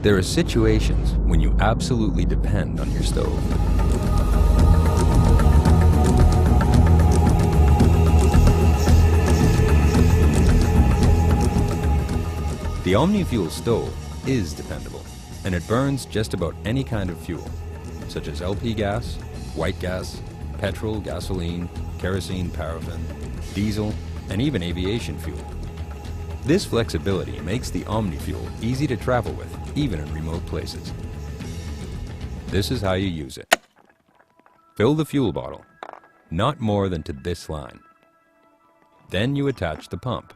There are situations when you absolutely depend on your stove. The OmniFuel stove is dependable, and it burns just about any kind of fuel, such as LP gas, white gas, petrol, gasoline, kerosene, paraffin, diesel, and even aviation fuel. This flexibility makes the OmniFuel easy to travel with, even in remote places. This is how you use it. Fill the fuel bottle, not more than to this line. Then you attach the pump.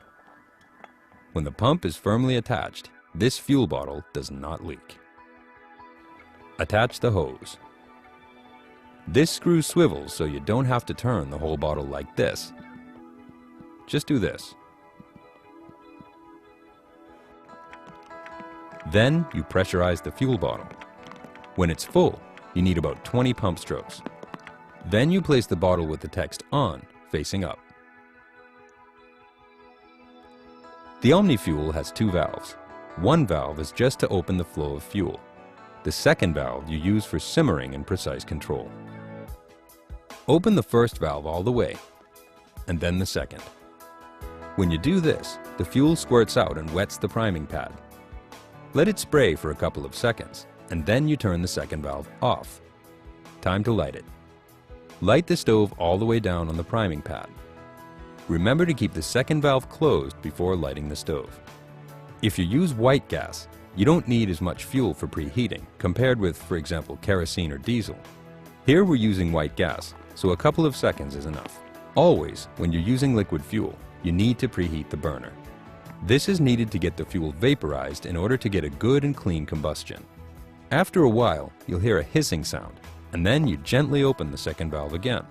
When the pump is firmly attached, this fuel bottle does not leak. Attach the hose. This screw swivels so you don't have to turn the whole bottle like this. Just do this. Then you pressurize the fuel bottle. When it's full, you need about 20 pump strokes. Then you place the bottle with the text on, facing up. The OmniFuel has two valves. One valve is just to open the flow of fuel. The second valve you use for simmering and precise control. Open the first valve all the way, and then the second. When you do this, the fuel squirts out and wets the priming pad. Let it spray for a couple of seconds, and then you turn the second valve off. Time to light it. Light the stove all the way down on the priming pad. Remember to keep the second valve closed before lighting the stove. If you use white gas, you don't need as much fuel for preheating compared with, for example, kerosene or diesel. Here we're using white gas, so a couple of seconds is enough. Always, when you're using liquid fuel, you need to preheat the burner. This is needed to get the fuel vaporized in order to get a good and clean combustion. After a while, you'll hear a hissing sound, and then you gently open the second valve again.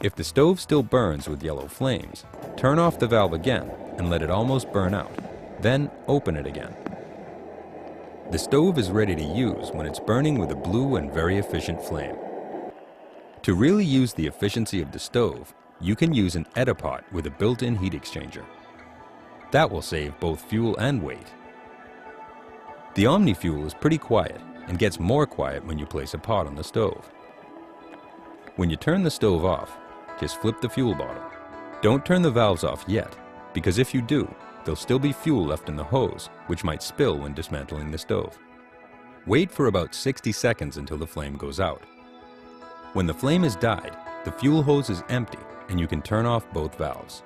If the stove still burns with yellow flames, turn off the valve again and let it almost burn out. Then open it again. The stove is ready to use when it's burning with a blue and very efficient flame. To really use the efficiency of the stove, you can use an Etapot with a built-in heat exchanger. That will save both fuel and weight. The OmniFuel is pretty quiet and gets more quiet when you place a pot on the stove. When you turn the stove off, just flip the fuel bottle. Don't turn the valves off yet, because if you do, there'll still be fuel left in the hose, which might spill when dismantling the stove. Wait for about 60 seconds until the flame goes out. When the flame has died, the fuel hose is empty and you can turn off both valves.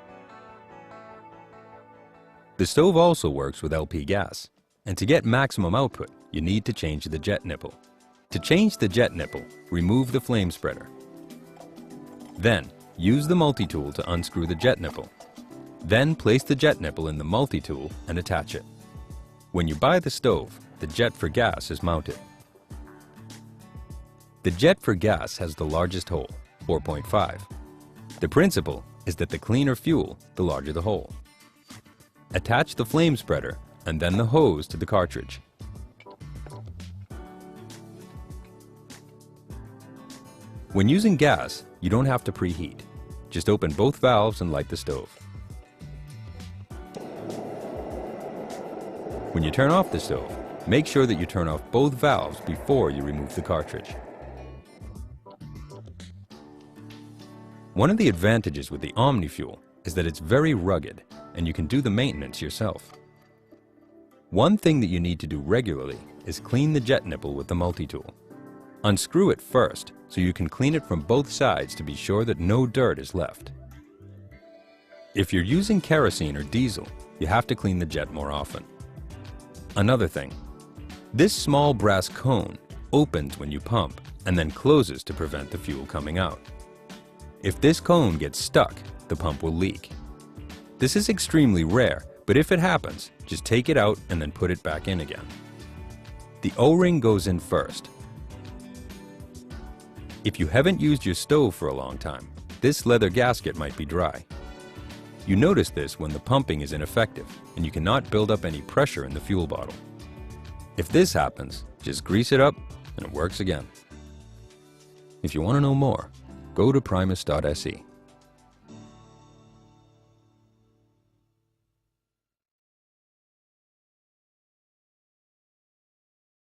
The stove also works with LP gas, and to get maximum output, you need to change the jet nipple. To change the jet nipple, remove the flame spreader. Then, use the multi-tool to unscrew the jet nipple. Then place the jet nipple in the multi-tool and attach it. When you buy the stove, the jet for gas is mounted. The jet for gas has the largest hole, 4.5. The principle is that the cleaner fuel, the larger the hole. Attach the flame spreader and then the hose to the cartridge. When using gas, you don't have to preheat. Just open both valves and light the stove. When you turn off the stove, make sure that you turn off both valves before you remove the cartridge. One of the advantages with the OmniFuel is that it's very rugged and you can do the maintenance yourself. One thing that you need to do regularly is clean the jet nipple with the multi-tool. Unscrew it first so you can clean it from both sides to be sure that no dirt is left. If you're using kerosene or diesel, you have to clean the jet more often. Another thing, this small brass cone opens when you pump and then closes to prevent the fuel coming out. If this cone gets stuck, the pump will leak. This is extremely rare, but if it happens, just take it out and then put it back in again. The O-ring goes in first. If you haven't used your stove for a long time, this leather gasket might be dry. You notice this when the pumping is ineffective and you cannot build up any pressure in the fuel bottle. If this happens, just grease it up and it works again. If you want to know more, go to Primus.se.